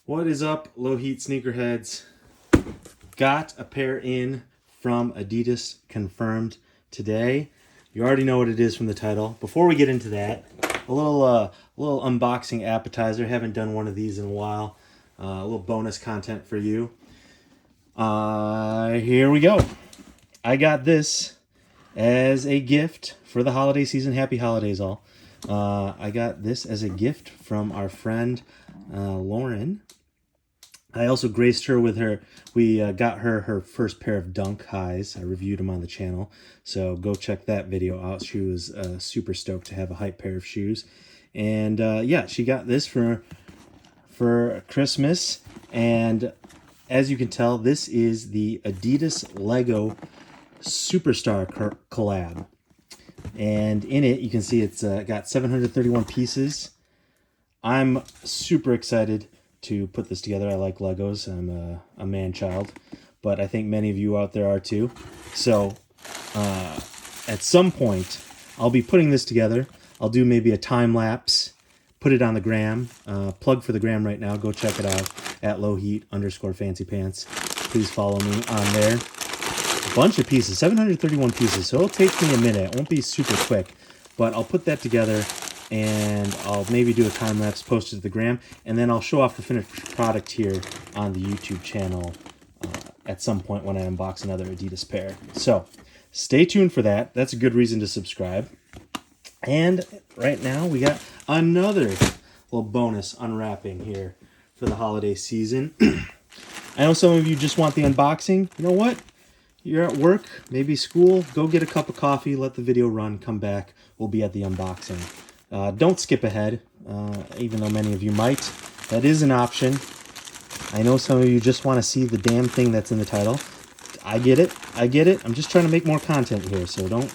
What is up, Lowheat sneakerheads? Got a pair in from Adidas confirmed today. You already know what it is from the title. Before we get into that, a little unboxing appetizer. Haven't done one of these in a while. A little bonus content for you. Here we go. I got this as a gift for the holiday season. Happy holidays, all. I got this as a gift from our friend Lauren. I also graced her with her. We got her first pair of Dunk highs. I reviewed them on the channel, so go check that video out. She was super stoked to have a hype pair of shoes, and yeah, she got this for Christmas. And as you can tell, this is the Adidas Lego Superstar collab, and in it you can see it's got 731 pieces. I'm super excited to put this together. I like Legos. I'm a man-child, but I think many of you out there are too. So at some point, I'll be putting this together. I'll do maybe a time lapse, put it on the gram. Plug for the gram right now. Go check it out at Lowheat_fancypants. Please follow me on there. A bunch of pieces, 731 pieces. So it'll take me a minute. It won't be super quick, but I'll put that together. And I'll maybe do a time lapse, post it to the gram, and then I'll show off the finished product here on the YouTube channel at some point when I unbox another Adidas pair. So stay tuned for that. That's a good reason to subscribe. And right now we got another little bonus unwrapping here for the holiday season. I know some of you just want the unboxing. You know what? You're at work, maybe school, go get a cup of coffee, let the video run, come back. We'll be at the unboxing. Don't skip ahead, even though many of you might. That is an option. I know some of you just want to see the damn thing that's in the title. I get it. I get it. I'm just trying to make more content here, so don't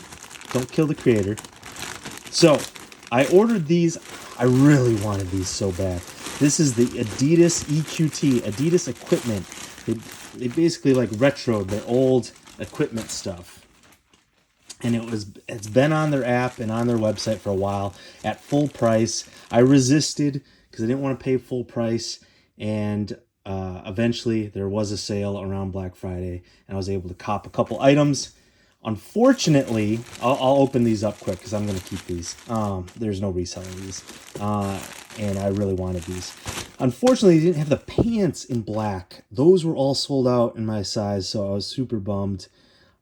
kill the creator. So, I ordered these. I really wanted these so bad. This is the Adidas EQT, Adidas equipment. They basically like retroed their old equipment stuff. And it's been on their app and on their website for a while at full price. I resisted because I didn't want to pay full price. And eventually there was a sale around Black Friday, and I was able to cop a couple items. Unfortunately, I'll open these up quick because I'm going to keep these. There's no reselling these. And I really wanted these. Unfortunately, they didn't have the pants in black. Those were all sold out in my size, so I was super bummed.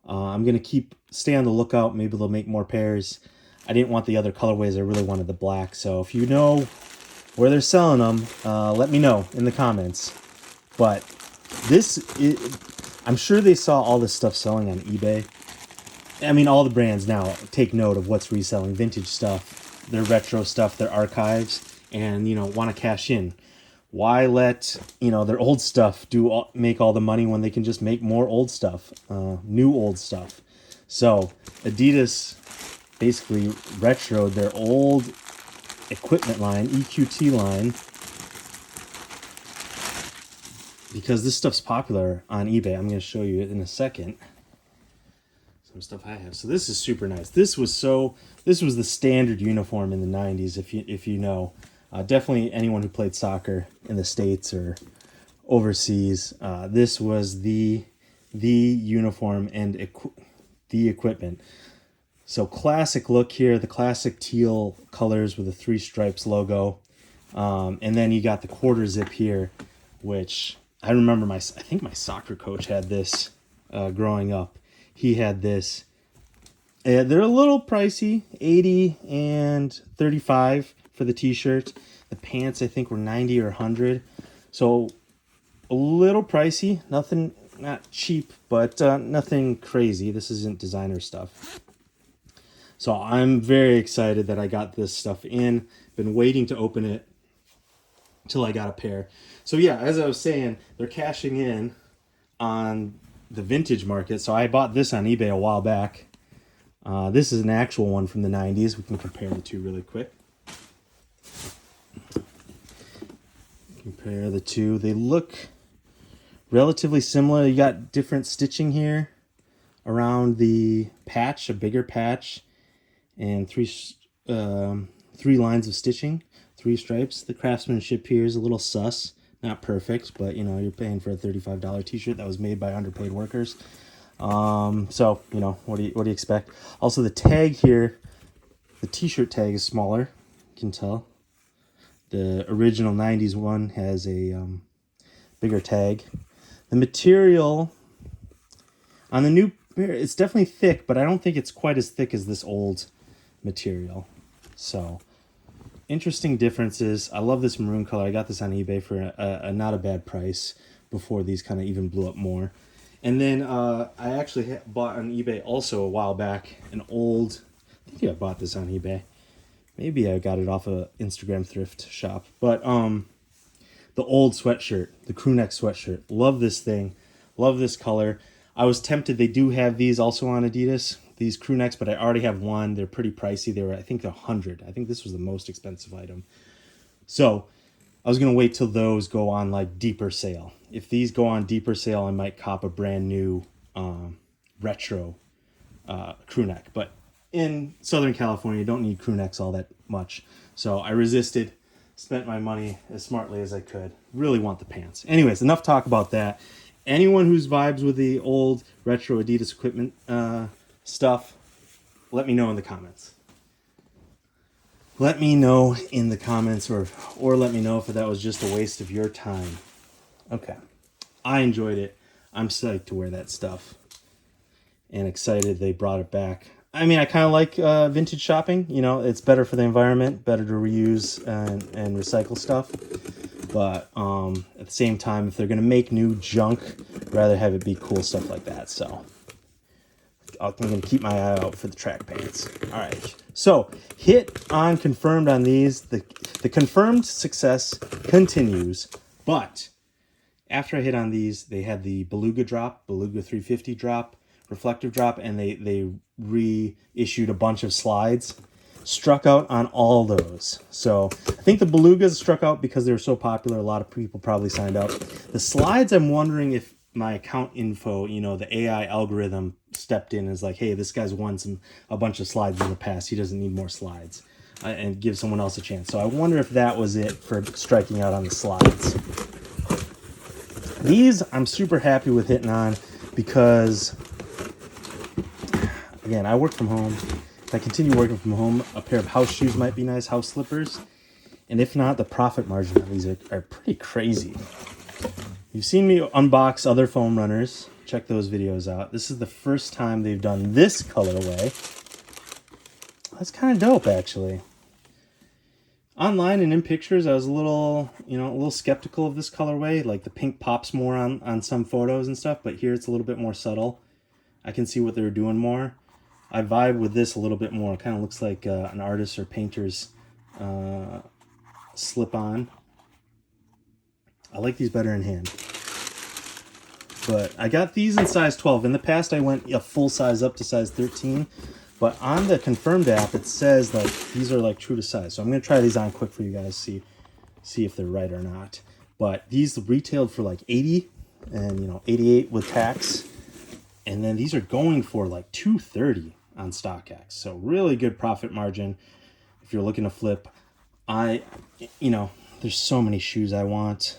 I'm going to stay on the lookout. Maybe they'll make more pairs. I didn't want the other colorways. I really wanted the black. So if you know where they're selling them, let me know in the comments. But I'm sure they saw all this stuff selling on eBay. I mean, all the brands now take note of what's reselling. Vintage stuff, their retro stuff, their archives, and, want to cash in. Why let, their old stuff make all the money when they can just make more old stuff, new old stuff? So Adidas basically retroed their old equipment line, EQT line, because this stuff's popular on eBay. I'm going to show you it in a second. Some stuff I have. So this is super nice. This was the standard uniform in the 90s, if you know. Definitely anyone who played soccer in the States or overseas, this was the uniform and the equipment. So classic look here, the classic teal colors with the 3 stripes logo. And then you got the quarter zip here, which I remember I think my soccer coach had this growing up. He had this. They're a little pricey, $80 and $35 for the t-shirt. The pants I think were $90 or $100. So a little pricey, not cheap, but nothing crazy. This isn't designer stuff. So I'm very excited that I got this stuff in. Been waiting to open it till I got a pair. So yeah, as I was saying, they're cashing in on the vintage market. So I bought this on eBay a while back. This is an actual one from the 90s. We can compare the two really quick. Compare the two. They look relatively similar. You got different stitching here around the patch, a bigger patch, and three lines of stitching, 3 stripes. The craftsmanship here is a little sus. Not perfect, but you know, you're paying for a $35 t-shirt that was made by underpaid workers. So, you know, what do you expect? Also, the tag here, the t-shirt tag is smaller. You can tell. The original 90s one has a bigger tag. The material on the new pair, it's definitely thick, but I don't think it's quite as thick as this old material. So, interesting differences. I love this maroon color. I got this on eBay for a not a bad price before these kind of even blew up more. And then I actually bought on eBay also a while back an old, I think I bought this on eBay. Maybe I got it off a Instagram thrift shop. But the old sweatshirt, the crew neck sweatshirt. Love this thing. Love this color. I was tempted. They do have these also on Adidas, these crew necks, but I already have one. They're pretty pricey. They were, I think, $100. I think this was the most expensive item. So I was going to wait till those go on like deeper sale. If these go on deeper sale, I might cop a brand new retro crew neck. But in Southern California, you don't need crew necks all that much. So I resisted, spent my money as smartly as I could. Really want the pants. Anyways, enough talk about that. Anyone who's vibes with the old retro Adidas equipment stuff, let me know in the comments. Let me know in the comments, or let me know if that was just a waste of your time. Okay. I enjoyed it. I'm psyched to wear that stuff. And excited they brought it back. I mean, I kind of like vintage shopping. You know, it's better for the environment, better to reuse and recycle stuff. But at the same time, if they're going to make new junk, I'd rather have it be cool stuff like that. So I'm going to keep my eye out for the track pants. All right. So hit on confirmed on these. The confirmed success continues. But after I hit on these, they had the Beluga drop, Beluga 350 drop, reflective drop, and they reissued a bunch of slides. Struck out on all those. So I think the Belugas struck out because they were so popular. A lot of people probably signed up. The slides, I'm wondering if my account info, you know, the AI algorithm stepped in and is like, hey, this guy's won a bunch of slides in the past. He doesn't need more slides, and give someone else a chance. So I wonder if that was it for striking out on the slides. These I'm super happy with hitting on because, again, I work from home. If I continue working from home, a pair of house shoes might be nice, house slippers. And if not, the profit margin on these are pretty crazy. You've seen me unbox other foam runners. Check those videos out. This is the first time they've done this colorway. That's kind of dope, actually. Online and in pictures, I was a little skeptical of this colorway. Like the pink pops more on some photos and stuff, but here it's a little bit more subtle. I can see what they were doing more. I vibe with this a little bit more. It kind of looks like an artist or painter's slip-on. I like these better in hand. But I got these in size 12. In the past, I went a full size up to size 13. But on the confirmed app, it says like these are like true to size. So I'm going to try these on quick for you guys, see if they're right or not. But these retailed for like 80 and, you know, 88 with tax. And then these are going for like 230 on StockX. So really good profit margin if you're looking to flip. There's so many shoes I want.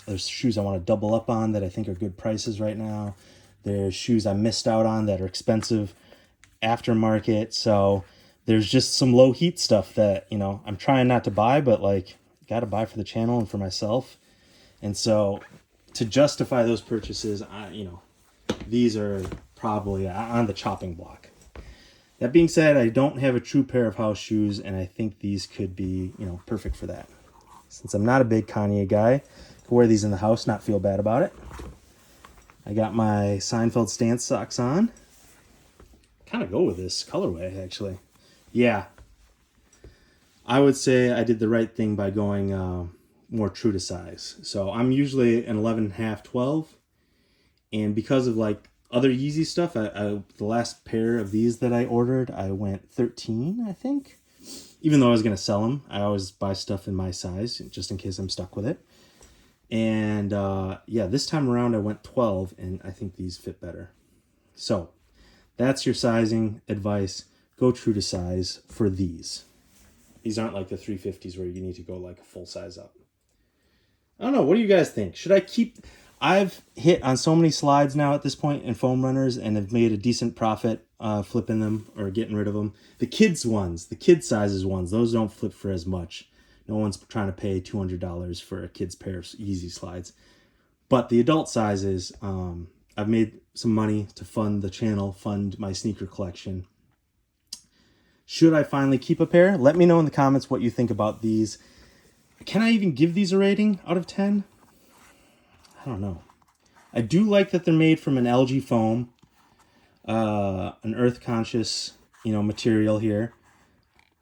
There's shoes I want to double up on that I think are good prices right now. There's shoes I missed out on that are expensive aftermarket. So there's just some low heat stuff that, you know, I'm trying not to buy, but like got to buy for the channel and for myself. And so to justify those purchases, these are probably on the chopping block. That being said, I don't have a true pair of house shoes, and I think these could be, you know, perfect for that. Since I'm not a big Kanye guy, I can wear these in the house, not feel bad about it. I got my Seinfeld stance socks on. Kind of go with this colorway, actually. Yeah. I would say I did the right thing by going more true to size. So I'm usually an 11.5, 12. And because of like other Yeezy stuff, the last pair of these that I ordered, I went 13, I think. Even though I was going to sell them, I always buy stuff in my size, just in case I'm stuck with it. And this time around I went 12, and I think these fit better. So that's your sizing advice. Go true to size for these. These aren't like the 350s where you need to go like a full size up. I don't know. What do you guys think? Should I keep... I've hit on so many slides now at this point in foam runners and have made a decent profit flipping them or getting rid of them. The kids ones, the kid sizes ones, those don't flip for as much. No one's trying to pay $200 for a kid's pair of Yeezy slides. But the adult sizes, I've made some money to fund the channel, fund my sneaker collection. Should I finally keep a pair? Let me know in the comments what you think about these. Can I even give these a rating out of 10? I don't know. I do like that they're made from an algae foam, an earth-conscious, material here.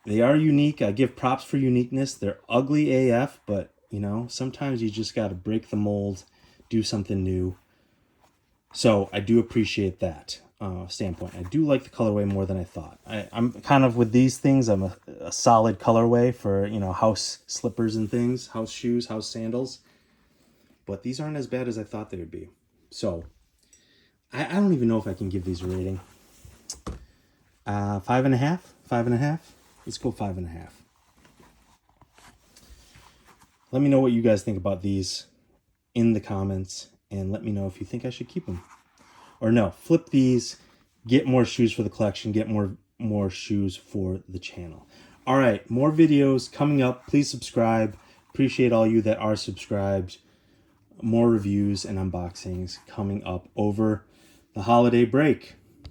They are unique. I give props for uniqueness. They're ugly AF, but, sometimes you just got to break the mold, do something new. So I do appreciate that standpoint. I do like the colorway more than I thought. I'm kind of, with these things, I'm a solid colorway for, house slippers and things, house shoes, house sandals. But these aren't as bad as I thought they would be. So, I don't even know if I can give these a rating. 5.5? 5.5? Let's go 5.5. Let me know what you guys think about these in the comments. And let me know if you think I should keep them. Or no, flip these, get more shoes for the collection, get more shoes for the channel. All right, more videos coming up. Please subscribe. Appreciate all you that are subscribed. More reviews and unboxings coming up over the holiday break.